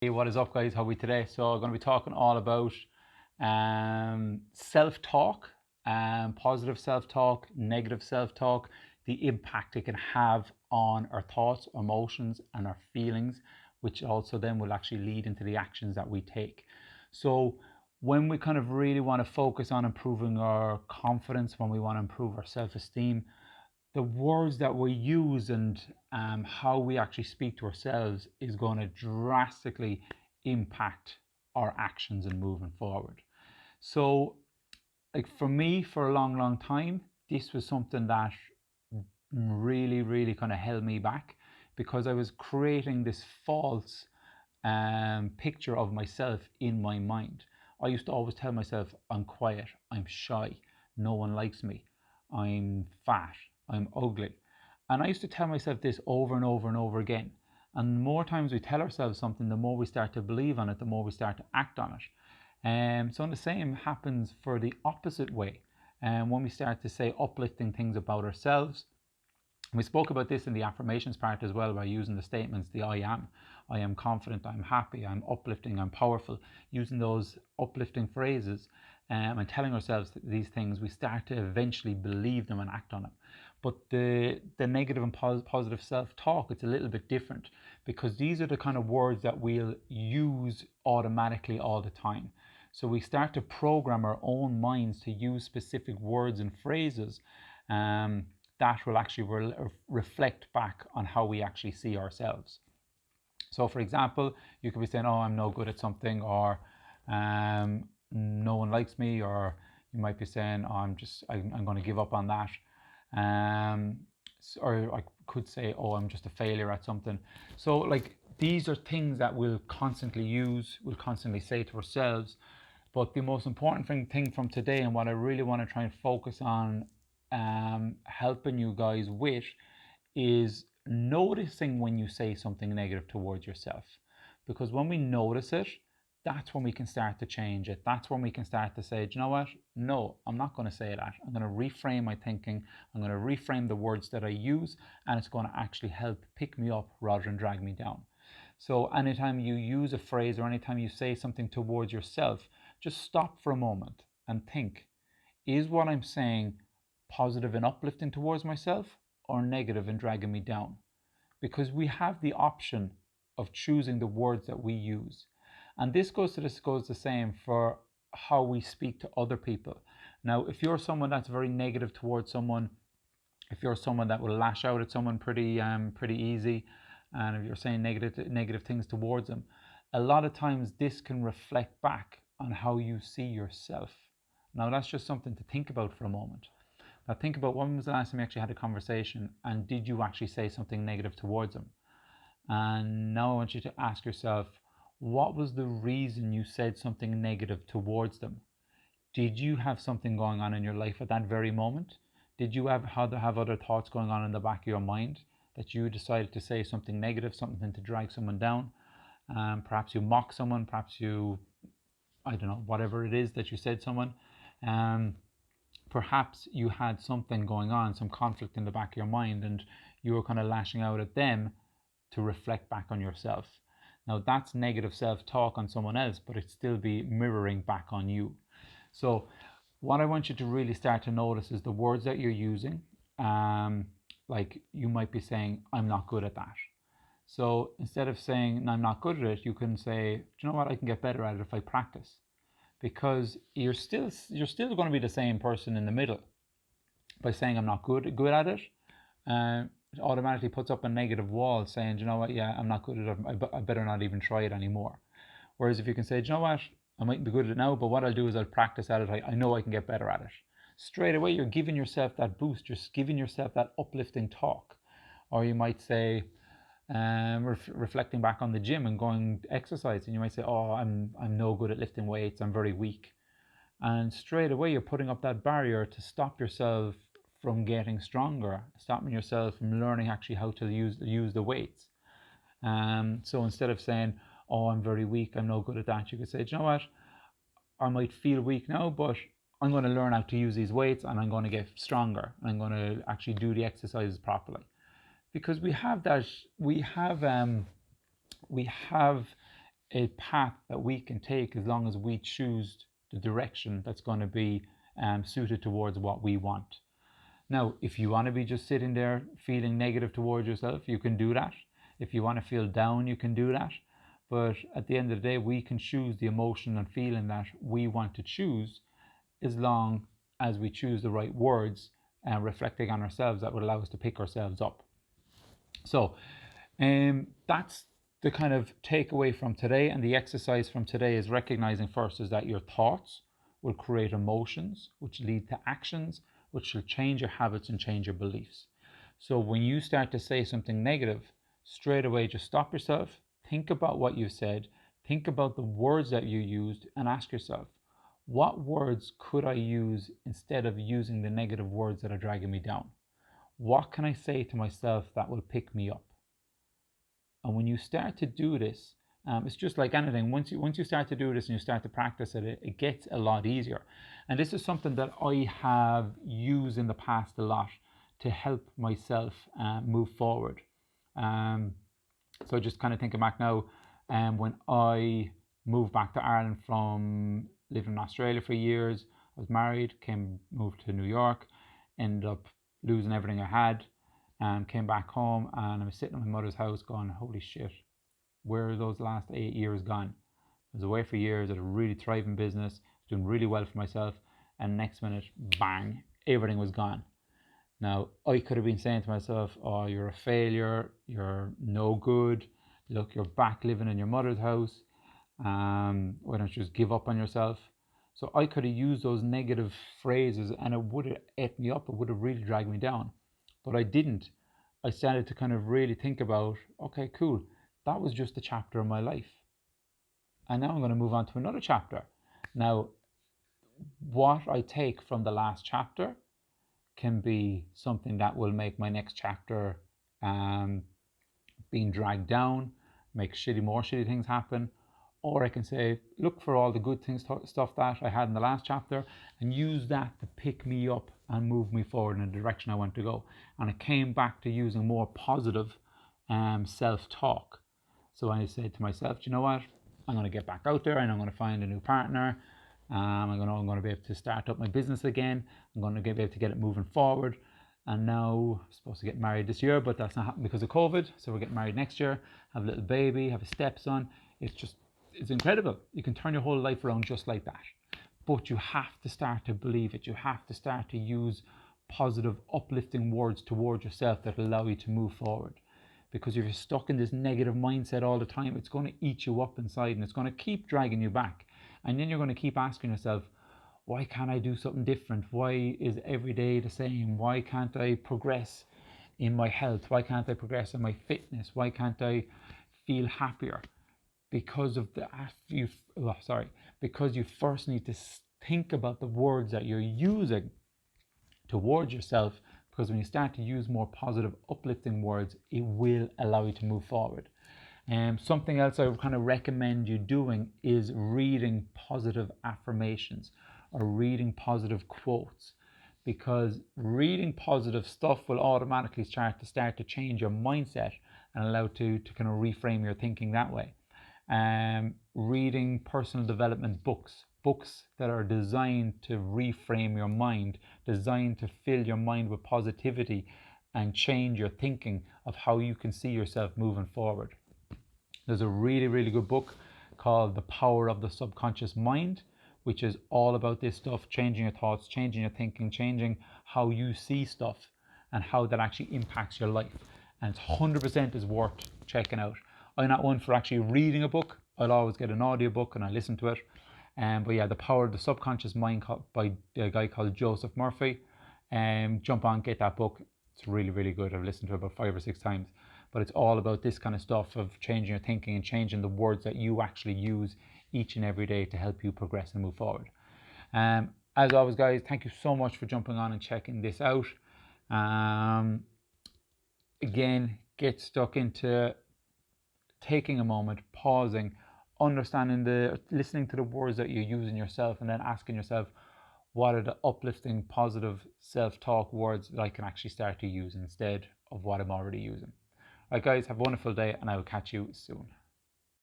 Hey, what is up, guys? How are we today? So, I'm going to be talking all about self-talk, positive self-talk, negative self-talk, the impact it can have on our thoughts, emotions, and our feelings, which also then will actually lead into the actions that we take. So, when we kind of really want to focus on improving our confidence, when we want to improve our self-esteem, the words that we use and how we actually speak to ourselves is going to drastically impact our actions and moving forward. So, like for me, for a long, long time, this was something that really, really kind of held me back because I was creating this false picture of myself in my mind. I used to always tell myself, I'm quiet, I'm shy, no one likes me, I'm fat, I'm ugly. And I used to tell myself this over and over and over again. And the more times we tell ourselves something, the more we start to believe on it, the more we start to act on it. So the same happens for the opposite way. And when we start to say uplifting things about ourselves, we spoke about this in the affirmations part as well by using the statements, the I am confident, I'm happy, I'm uplifting, I'm powerful, using those uplifting phrases and telling ourselves these things, we start to eventually believe them and act on them. But the negative and positive self-talk, it's a little bit different because these are the kind of words that we'll use automatically all the time. So we start to program our own minds to use specific words and phrases that will actually reflect back on how we actually see ourselves. So, for example, you could be saying, "Oh, I'm no good at something," or "No one likes me," or you might be saying, "Oh, I'm going to give up on that," um, or I could say, "Oh, I'm just a failure at something." So, like these are things that we'll constantly use, we'll constantly say to ourselves. But the most important thing from today, and what I really want to try and focus on helping you guys with, is noticing when you say something negative towards yourself. Because when we notice it, that's when we can start to change it. That's when we can start to say, do you know what? No, I'm not going to say that. I'm going to reframe my thinking. I'm going to reframe the words that I use, and it's going to actually help pick me up rather than drag me down. So, anytime you use a phrase or anytime you say something towards yourself, just stop for a moment and think, is what I'm saying positive and uplifting towards myself or negative and dragging me down? Because we have the option of choosing the words that we use. And this goes the same for how we speak to other people. Now, if you're someone that's very negative towards someone, if you're someone that will lash out at someone pretty easy, and if you're saying negative things towards them, a lot of times this can reflect back on how you see yourself. Now that's just something to think about for a moment. Now think about, when was the last time you actually had a conversation and did you actually say something negative towards them? And now I want you to ask yourself, what was the reason you said something negative towards them? Did you have something going on in your life at that very moment? Did you have other thoughts going on in the back of your mind that you decided to say something negative, something to drag someone down? Perhaps you mock someone, perhaps you, I don't know, whatever it is that you said someone. Um, Perhaps you had something going on, some conflict in the back of your mind, and you were kind of lashing out at them to reflect back on yourself. Now that's negative self-talk on someone else, but it still be mirroring back on you. So what I want you to really start to notice is the words that you're using. Like you might be saying, I'm not good at that. So instead of saying, I'm not good at it, you can say, do you know what, I can get better at it if I practice. Because you're still going to be the same person in the middle. By saying I'm not good at it, it automatically puts up a negative wall saying, do you know what, yeah, I'm not good at it, I better not even try it anymore. Whereas if you can say, do you know what, I might be good at it now, but what I'll do is I'll practice at it. I know I can get better at it. Straight away, you're giving yourself that boost. You're giving yourself that uplifting talk. Or you might say, reflecting back on the gym and going to exercise, and you might say, "Oh, I'm no good at lifting weights. I'm very weak." And straight away, you're putting up that barrier to stop yourself from getting stronger, stopping yourself from learning actually how to use the weights. So instead of saying, "Oh, I'm very weak. I'm no good at that," you could say, "Do you know what? I might feel weak now, but I'm going to learn how to use these weights and I'm going to get stronger. I'm going to actually do the exercises properly." Because we have that, we have a path that we can take as long as we choose the direction that's going to be suited towards what we want. Now, if you want to be just sitting there feeling negative towards yourself, you can do that. If you want to feel down, you can do that. But at the end of the day, we can choose the emotion and feeling that we want to choose, as long as we choose the right words and reflecting on ourselves that would allow us to pick ourselves up. So that's the kind of takeaway from today. And the exercise from today is recognizing first is that your thoughts will create emotions, which lead to actions, which will change your habits and change your beliefs. So when you start to say something negative, straight away just stop yourself, think about what you said, think about the words that you used, and ask yourself, what words could I use instead of using the negative words that are dragging me down? What can I say to myself that will pick me up? And when you start to do this, it's just like anything. Once you start to do this and you start to practice it, it gets a lot easier. And this is something that I have used in the past a lot to help myself move forward. So just kind of thinking back now, when I moved back to Ireland from living in Australia for years, I was married, moved to New York, ended up losing everything I had, and came back home, and I was sitting in my mother's house going, holy shit, where are those last 8 years gone? I was away for years, I had a really thriving business, doing really well for myself, and next minute, bang, everything was gone. Now, I could have been saying to myself, oh, you're a failure, you're no good, look, you're back living in your mother's house, why don't you just give up on yourself? So I could have used those negative phrases and it would have ate me up, it would have really dragged me down. But I didn't. I started to kind of really think about, okay, cool, that was just a chapter of my life. And now I'm going to move on to another chapter. Now, what I take from the last chapter can be something that will make my next chapter being dragged down, make more shitty things happen. Or I can say, look for all the good things, stuff that I had in the last chapter, and use that to pick me up and move me forward in the direction I want to go. And I came back to using more positive self-talk. So I said to myself, you know what? I'm going to get back out there and I'm going to find a new partner. I'm going to be able to start up my business again. I'm going to be able to get it moving forward. And now I'm supposed to get married this year, but that's not happening because of COVID. So we're getting married next year, have a little baby, have a stepson. It's incredible. You can turn your whole life around just like that. But you have to start to believe it. You have to start to use positive, uplifting words towards yourself that allow you to move forward. Because if you're stuck in this negative mindset all the time, it's going to eat you up inside and it's going to keep dragging you back. And then you're going to keep asking yourself, why can't I do something different? Why is every day the same? Why can't I progress in my health? Why can't I progress in my fitness? Why can't I feel happier? Because you first need to think about the words that you're using towards yourself, because when you start to use more positive, uplifting words, it will allow you to move forward. Something else I would kind of recommend you doing is reading positive affirmations or reading positive quotes, because reading positive stuff will automatically start to change your mindset and allow to kind of reframe your thinking that way. Reading personal development books that are designed to reframe your mind, designed to fill your mind with positivity and change your thinking of how you can see yourself moving forward. There's a really, really good book called The Power of the Subconscious Mind, which is all about this stuff, changing your thoughts, changing your thinking, changing how you see stuff and how that actually impacts your life. And it's 100% is worth checking out. I'm not one for actually reading a book. I'll always get an audiobook and I listen to it. But yeah, The Power of the Subconscious Mind by a guy called Joseph Murphy. Jump on, get that book. It's really, really good. I've listened to it about 5 or 6 times. But it's all about this kind of stuff of changing your thinking and changing the words that you actually use each and every day to help you progress and move forward. As always, guys, thank you so much for jumping on and checking this out. Again, get stuck into taking a moment, pausing, listening to the words that you're using yourself, and then asking yourself, what are the uplifting, positive self-talk words that I can actually start to use instead of what I'm already using. All right, guys, have a wonderful day, and I will catch you soon.